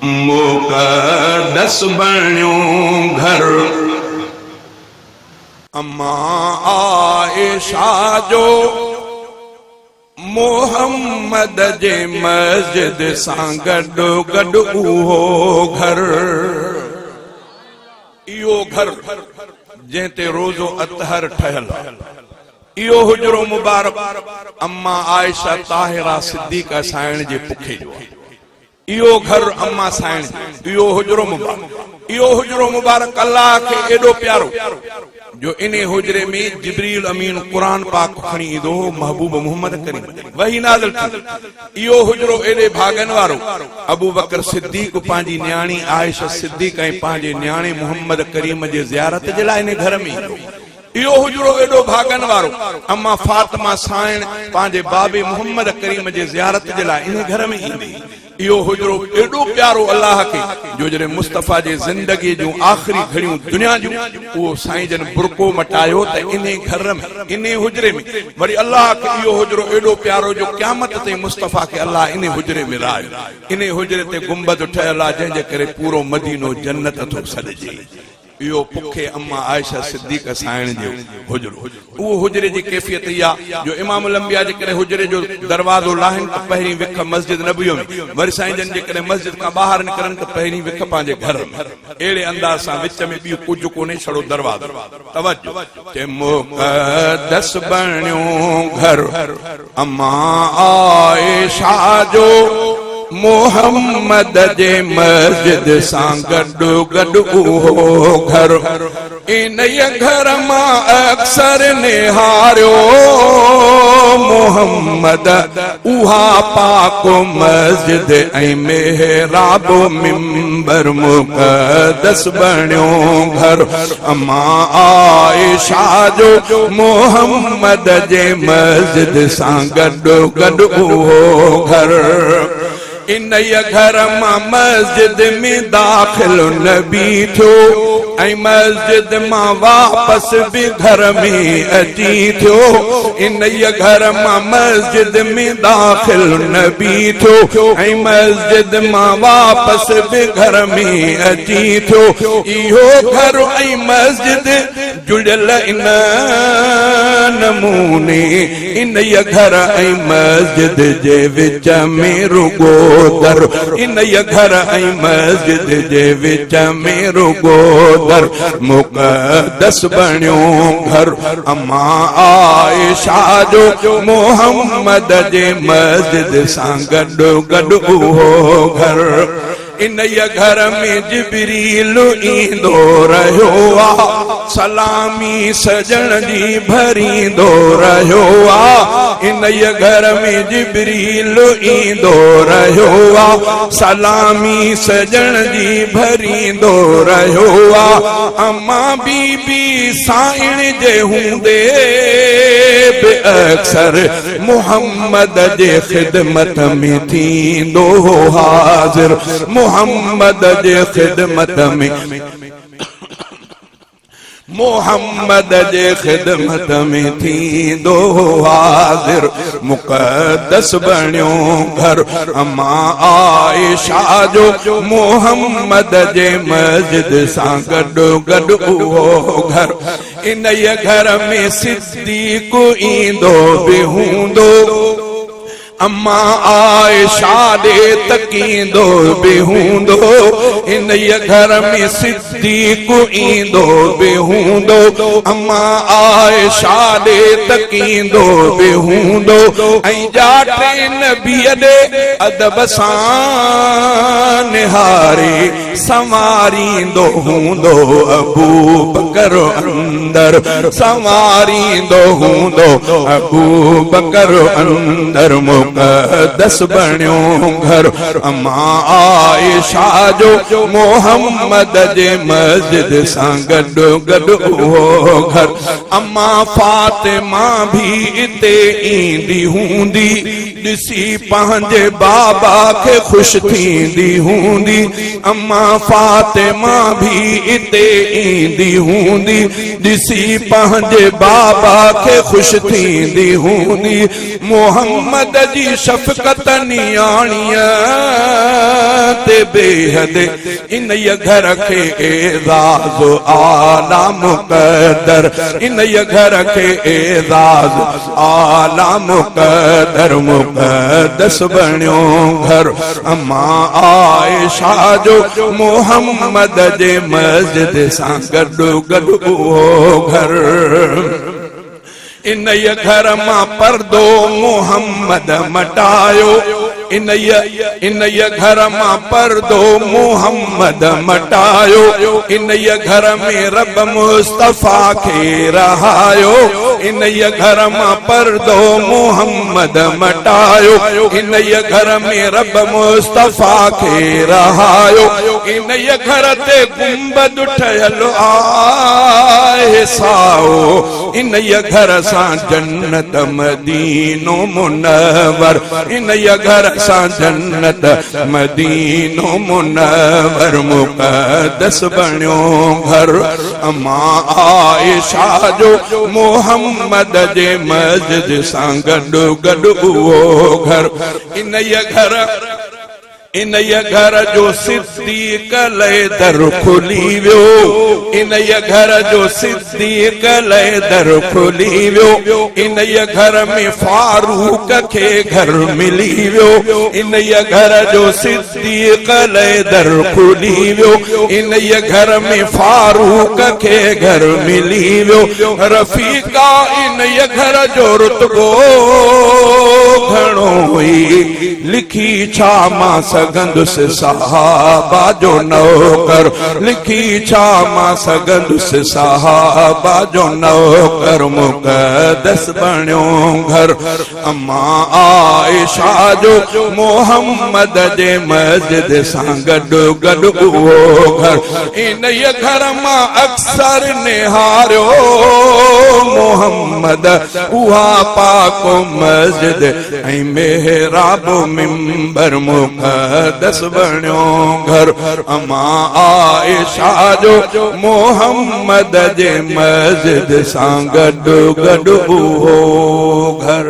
मुक़द्दस बण्यो घर अम्मा आयशा जो मोहम्मद जे मस्जिद सां गॾु गॾु उहो घर इहो घर जंहिं ते रोज़ो अतहर ठहियल इहो हुजरो मुबारक अम्मा आयशा ताहिरा सिद्दीक़ा साइण जे पुखे जो इहो घर अम्मा साइण इहो हुजरो मुबारक अल्लाह खे एॾो प्यारो जो इने हुजरे में जिब्रील अमीन कुरान पाक खणी ईंदो महबूब मोहम्मद करीम वही नाज़िल थी इहो हुजरो एॾे भागन वारो अबू बकर सिद्दीक़ पंहिंजी न्याणी आयशा सिद्दीक़ ऐं पंहिंजे न्याणे मोहम्मद करीम जे ज़ियारत जे लाइ इन घर में इहो हुजरो एॾो भागन वारो अम्मा फातिमा साइण पंहिंजे बाबे मोहम्मद करीम जे ज़ियारत जे लाइ इन घर में ईंदी इहो हुजरो एॾो प्यारो अल्लाह खे जो जॾहिं मुस्तफ़ा जे ज़िंदगी जूं आख़िरी घड़ियूं दुनिया जूं उहो साईं जन बुरको मटायो त इन घर में इन हुजरे में वरी अल्लाह खे इहो हुजरो एॾो प्यारो जो क़यामत ते मुस्तफ़ा खे अल्लाह इन हुजरे में रायो इन हुजरे ते गुंबद ठहियल आहे जंहिंजे करे पूरो मदीनो जन्नत थो सॾिजे इहो पुखे अम्मा आयशा सिद्दीक़ साइण जो हुजरो उहो हुजरे जी कैफ़ियत इहा जो इमामुल अंबिया जे करे हुजरे जो दरवाज़ो लाहिन त पहिरीं विख मस्जिद नबीअ में वरी साईं जन जे करे मस्जिद खां ॿाहिरि निकिरनि त पहिरीं विख पंहिंजे घर में अहिड़े अंदाज़ सां विच में ॿियो कुझु कोन्हे छड़ो दरवाज़ो तवज्जो ते मुक़द्दस बण्यो घर अम्मा आयशा जो मोहम्मद जे मस्जिद सां गॾु गॾु उहो घर इन घर मां अक्सर निहारियो मोहम्मद उहा पाक मस्जिद ऐं मेहराब मिंबर मुक़द्दस बण्यो घर अम्मा आयशा जो मोहम्मद जे मस्जिद सां गॾु गॾु उहो घर इन घर मां मस्जिद में दाखिल नबी थियो ऐं मस्जिद मां वापस भी घर में अची थियो इन घर मां मस्जिद में दाखिल नबी थियो ऐं मस्जिद मां वापस भी घर में अची थियो इहो घर ऐं मस्जिद जुड़ियल इन नमूने इन घर ऐं मस्जिद जे विच में रुगो दर इन घर ऐं मस्जिद जे विच में रुगो दर मुक़द्दस बण्यो घर अम्मा आयशा जो मोहम्मद जे मस्जिद सां गॾु गॾु उहो घर इन घर में जिब्रील ईंदो रहियो आहे सलामी सजण जी भरींदो रहियो आहे इन घर में जिब्रील ईंदो रहियो आहे सलामी सजण जी भरींदो रहियो आहे अम्मा बीबी साइण जे हूंदे बि अक्सर मोहम्मद जे ख़िदमत में थींदो हाज़िर मोहम्मद जे ख़िदमत में मोहम्मद जे ख़िदमत में थींदो हाज़िर मुक़द्दस बण्यो घर अम्मा आयशा जो मोहम्मद जे मस्जिद सां गॾु गॾु उहो घर इन घर में सिद्दीक़ ईंदो बि हूंदो अम्मा आयशा ॾे तकींदो बि हूंदो इन घर में सिद्दीक़ ईंदो बि हूंदो अम्मा आयशा ॾे तकींदो बि हूंदो ऐं जाटे नबीअ ॾे अदब सां निहारे संवारींदो हूंदो अबू बकर अंदर संवारींदो हूंदो अबू बकर अंदर मुक़द्दस बण्यो घर अम्मा आयशा जो मोहम्मद जे मस्जिद सां गॾु गॾु उहो घर अम्मा फातिमा भी इते ईंदी हूंदी ॾिसी पंहिंजे बाबा खे ख़ुशि थींदी हूंदी अम्मा फातिमा भी इते ईंदी हूंदी ॾिसी पंहिंजे बाबा खे ख़ुशि थींदी हूंदी मोहम्मद जी शफ़क़त नियाणीअ ते बेहद इन घर के एजाज आला मुक़द्दर इन घर के एजाज आला मुक़द्दर मुक़द्दस बणियो घर अम्मा आयशा जो मोहम्मद जे मस्जिद सां गॾु गॾु उहो घर इन घर मां पर्दो मोहम्मद मटायो इन घर मां पर्दो मोहम्मद मटायो इन घर में रब मुस्तफा खे रहायो इन घर मां पर्दो मोहम्मद मटायो इन घर में रब मुस्तफा खे रहायो इन घर ते गुंबद ठहियल आहे साओ इन घर सां जन्नत मदीनो मुनव्वर इन घर सां जन्नत मदीनो मुनव्वर मुक़द्दस बणियो घर अम्मा आयशा जो मोहम्मद जे मस्जिद सां गॾु गॾु उहो घर इन घर जो सिद्दीक़ लय दर खुली वियो इन घर जो सिद्दीक़ लय दर खुली वियो इन घर में फारूक खे घर मिली वियो इन घर जो सिद्दीक़ लय दर खुली वियो इन घर में फारूक खे घर मिली वियो रफ़ीका इन घर जो रुतबो घणो हुई लिखी छा मां सगंदुसि सहाबा जो नौकर लिखी छा मां सगंदुसि सहाबा जो नौकर मुक़द्दस बणियो घर अम्मा आयशा जो मोहम्मद जे मस्जिद सां गॾु गॾु उहो घर इन घर मां अक्सर निहारियो मोहम्मद उहा पाक मस्जिद ऐं मेहराब मिंबर मुक़द्दस बणियो घर अम्मा आयशा जो मोहम्मद जे मस्जिद सां गॾु गॾु उहो घर